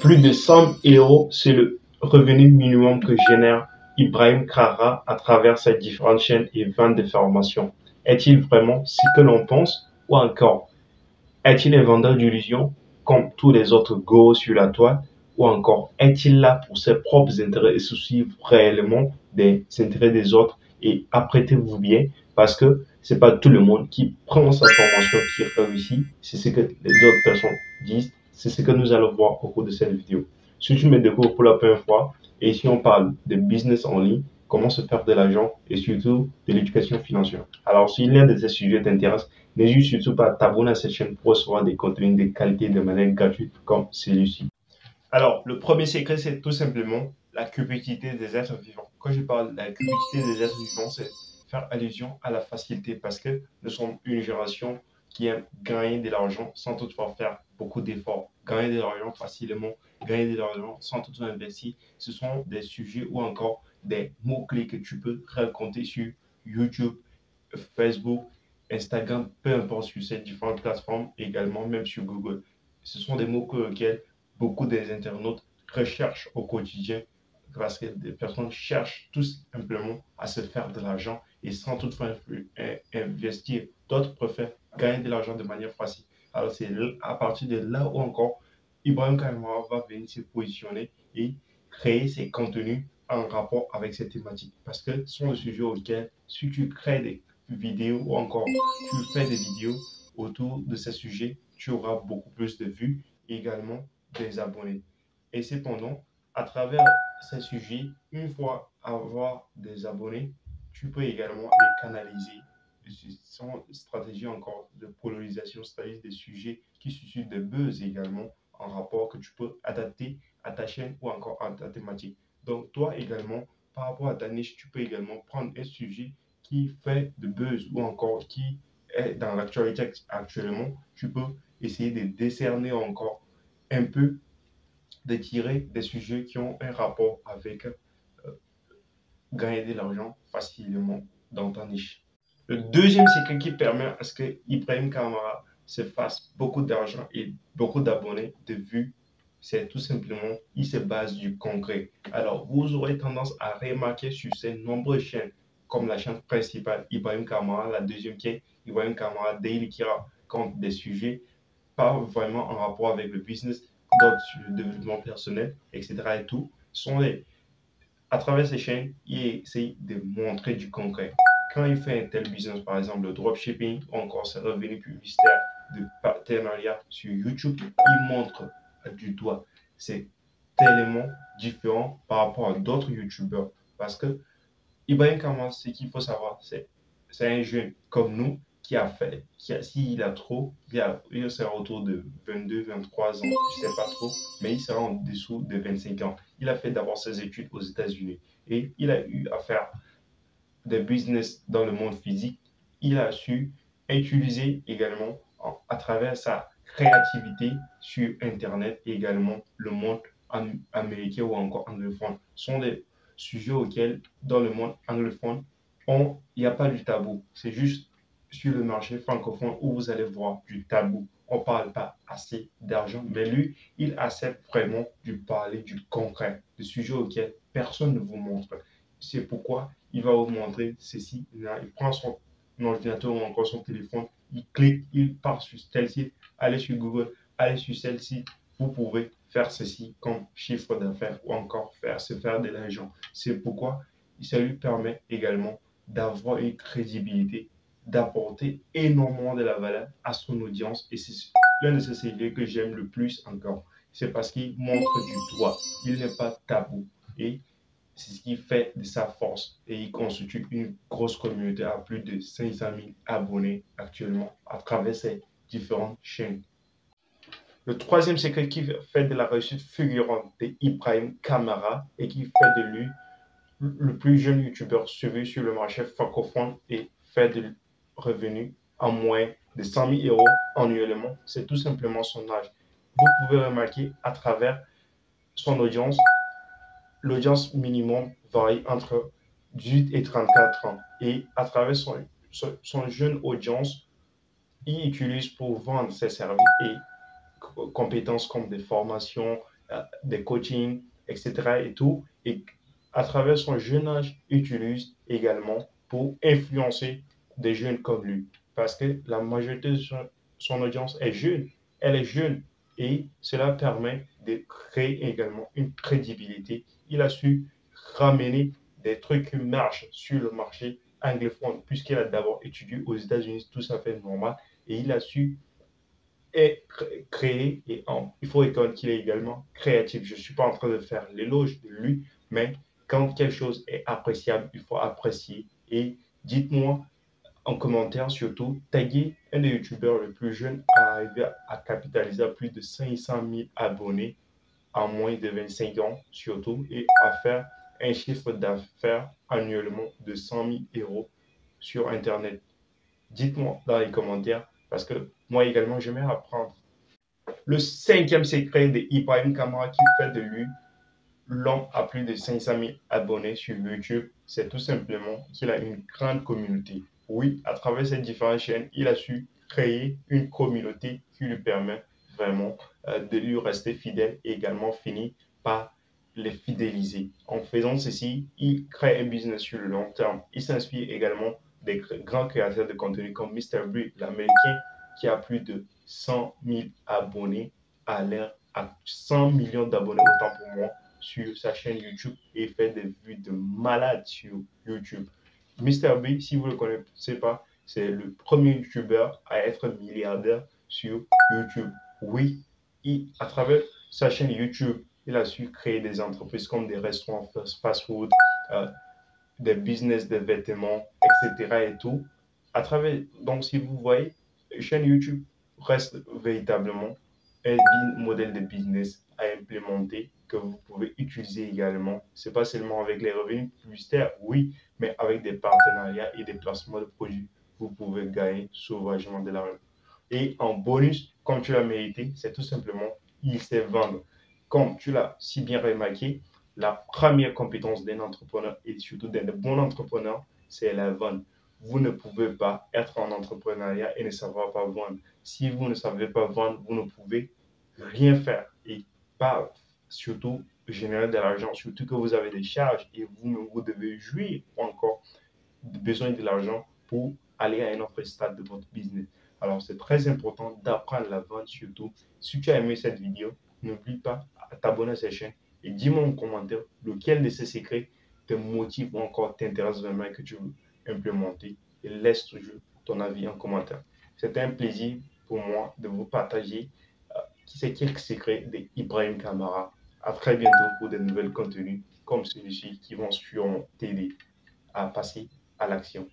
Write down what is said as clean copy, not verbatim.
Plus de 100 €, c'est le revenu minimum que génère Ibrahim Kara à travers ses différentes chaînes et ventes de formations. Est-il vraiment ce que l'on pense ou encore est-il un vendeur d'illusions comme tous les autres go sur la toile ou encore est-il là pour ses propres intérêts et soucie réellement des intérêts des autres et apprêtez-vous bien parce que c'est pas tout le monde qui prend sa formation qui réussit, c'est ce que les autres personnes disent, c'est ce que nous allons voir au cours de cette vidéo. Si tu me découvres pour la première fois et si on parle de business en ligne, comment se faire de l'argent et surtout de l'éducation financière. Alors si l'un de ces sujets t'intéresse, n'hésite surtout pas à t'abonner à cette chaîne pour recevoir des contenus de qualité de manière gratuite comme celui-ci. Alors, le premier secret, c'est tout simplement la cupidité des êtres vivants. Quand je parle de la cupidité des êtres vivants, c'est faire allusion à la facilité parce que nous sommes une génération qui aime gagner de l'argent sans toutefois faire beaucoup d'efforts. Gagner de l'argent facilement, gagner de l'argent sans toutefois investir, ce sont des sujets ou encore des mots-clés que tu peux raconter sur YouTube, Facebook, Instagram, peu importe sur ces différentes plateformes, également même sur Google. Ce sont des mots auxquels beaucoup des internautes recherchent au quotidien parce que des personnes cherchent tout simplement à se faire de l'argent et sans toutefois investir. D'autres préfèrent gagner de l'argent de manière facile. Alors c'est à partir de là où encore Ibrahim Kamara va venir se positionner et créer ses contenus en rapport avec cette thématique. Parce que ce sont des sujets auxquels, si tu crées des vidéos ou encore tu fais des vidéos autour de ces sujets, tu auras beaucoup plus de vues et également des abonnés. Et cependant, à travers ces sujets, une fois avoir des abonnés, tu peux également les canaliser. Ce sont des stratégies encore de polarisation, c'est-à-dire des sujets qui suscitent des buzz également en rapport que tu peux adapter à ta chaîne ou encore à ta thématique. Donc, toi également, par rapport à ta niche, tu peux également prendre un sujet qui fait de buzz ou encore qui est dans l'actualité actuellement. Tu peux essayer de décerner encore un peu, de tirer des sujets qui ont un rapport avec gagner de l'argent facilement dans ta niche. Le deuxième secret qui permet à ce que Ibrahim Kamara se fasse beaucoup d'argent et beaucoup d'abonnés, de vues, c'est tout simplement, il se base du concret. Alors, vous aurez tendance à remarquer sur ces nombreuses chaînes, comme la chaîne principale Ibrahim Kamara, la deuxième qui est Ibrahim Kamara Daily, qui raconte des sujets pas vraiment en rapport avec le business, d'autres sur le développement personnel, etc. et tout, sont les à travers ces chaînes, il essaye de montrer du concret. Quand il fait un tel business, par exemple le dropshipping ou encore ses revenus publicitaires de partenariat sur YouTube, il montre du doigt. C'est tellement différent par rapport à d'autres YouTubeurs. Parce que Ibrahim Kamara, ce qu'il faut savoir, c'est un jeune comme nous qui a fait, s'il a trop, il sera autour de 22, 23 ans, je ne sais pas trop, mais il sera en dessous de 25 ans. Il a fait d'abord ses études aux États-Unis et il a eu à faire des business dans le monde physique. Il a su utiliser également à travers sa créativité sur Internet et également le monde américain ou encore anglophone. Ce sont des sujets auxquels, dans le monde anglophone, il n'y a pas du tabou. C'est juste sur le marché francophone où vous allez voir du tabou. On ne parle pas assez d'argent, mais lui, il accepte vraiment de parler du concret, de sujets auxquels personne ne vous montre. C'est pourquoi il va vous montrer ceci. Il prend son ordinateur ou encore son téléphone, il clique, il part sur tel site, allez sur Google, allez sur celle-ci, vous pouvez faire ceci comme chiffre d'affaires ou encore se faire de l'argent. C'est pourquoi ça lui permet également d'avoir une crédibilité, d'apporter énormément de la valeur à son audience et c'est l'un de ces sujets que j'aime le plus encore. C'est parce qu'il montre du doigt, il n'est pas tabou et c'est ce qui fait de sa force et il constitue une grosse communauté à plus de 500 000 abonnés actuellement à travers ses différentes chaînes. Le troisième secret qui fait de la réussite fulgurante d'Ibrahim Kamara et qui fait de lui le plus jeune youtubeur suivi sur le marché francophone et fait de revenus en moins de 100 000 € annuellement, c'est tout simplement son âge. Vous pouvez remarquer à travers son audience, l'audience minimum varie entre 18 et 34 ans. Et à travers son jeune audience, il utilise pour vendre ses services et compétences comme des formations des coachings, etc. et tout. Et à travers son jeune âge, utilise également pour influencer des jeunes comme lui. Parce que la majorité de son audience est jeune. Elle est jeune. Et cela permet de créer également une crédibilité. Il a su ramener des trucs qui marchent sur le marché anglophone, puisqu'il a d'abord étudié aux États-Unis, tout ça fait normal. Et il a su créer et il faut reconnaître qu'il est également créatif. Je ne suis pas en train de faire l'éloge de lui, mais quand quelque chose est appréciable, il faut apprécier. Et dites-moi en commentaire surtout, taguer un des youtubeurs les plus jeunes à arriver à capitaliser à plus de 500 000 abonnés en moins de 25 ans surtout et à faire un chiffre d'affaires annuellement de 100 000 euros sur Internet. Dites-moi dans les commentaires parce que moi également, j'aimerais apprendre. Le cinquième secret de Ibrahim Kamara qui fait de lui l'homme à plus de 500 000 abonnés sur YouTube, c'est tout simplement qu'il a une grande communauté. Oui, à travers ces différentes chaînes, il a su créer une communauté qui lui permet vraiment de lui rester fidèle et également finir par les fidéliser. En faisant ceci, il crée un business sur le long terme. Il s'inspire également des grands créateurs de contenu comme MrBee, l'Américain, qui a plus de 100 000 abonnés à l'heure, à 100 millions d'abonnés, autant pour moi, sur sa chaîne YouTube et fait des vues de malade sur YouTube. MrBee, si vous ne le connaissez pas, c'est le premier YouTuber à être milliardaire sur YouTube. Oui, à travers sa chaîne YouTube, il a su créer des entreprises comme des restaurants fast-food, des business de vêtements, etc. et tout. À travers, donc, si vous voyez, la chaîne YouTube reste véritablement un modèle de business à implémenter que vous pouvez utiliser également. Ce n'est pas seulement avec les revenus publicitaires, oui, mais avec des partenariats et des placements de produits, vous pouvez gagner sauvagement de l'argent. Et en bonus, comme tu l'as mérité, c'est tout simplement, il sait vendre. Comme tu l'as si bien remarqué, la première compétence d'un entrepreneur et surtout d'un bon entrepreneur, c'est la vente. Vous ne pouvez pas être en entrepreneuriat et ne savoir pas vendre. Si vous ne savez pas vendre, vous ne pouvez rien faire et pas surtout générer de l'argent, surtout que vous avez des charges et vous devez jouir encore besoin de l'argent pour aller à un autre stade de votre business. Alors, c'est très important d'apprendre la vente surtout. Si tu as aimé cette vidéo, n'oublie pas de t'abonner à cette chaîne et dis-moi en commentaire lequel de ces secrets te motive ou encore t'intéresse vraiment et que tu veux implémenter. Et laisse toujours ton avis en commentaire. C'était un plaisir pour moi de vous partager ces quelques secrets d'Ibrahim Kamara. À très bientôt pour de nouvelles contenus comme celui-ci qui vont sûrement t'aider à passer à l'action.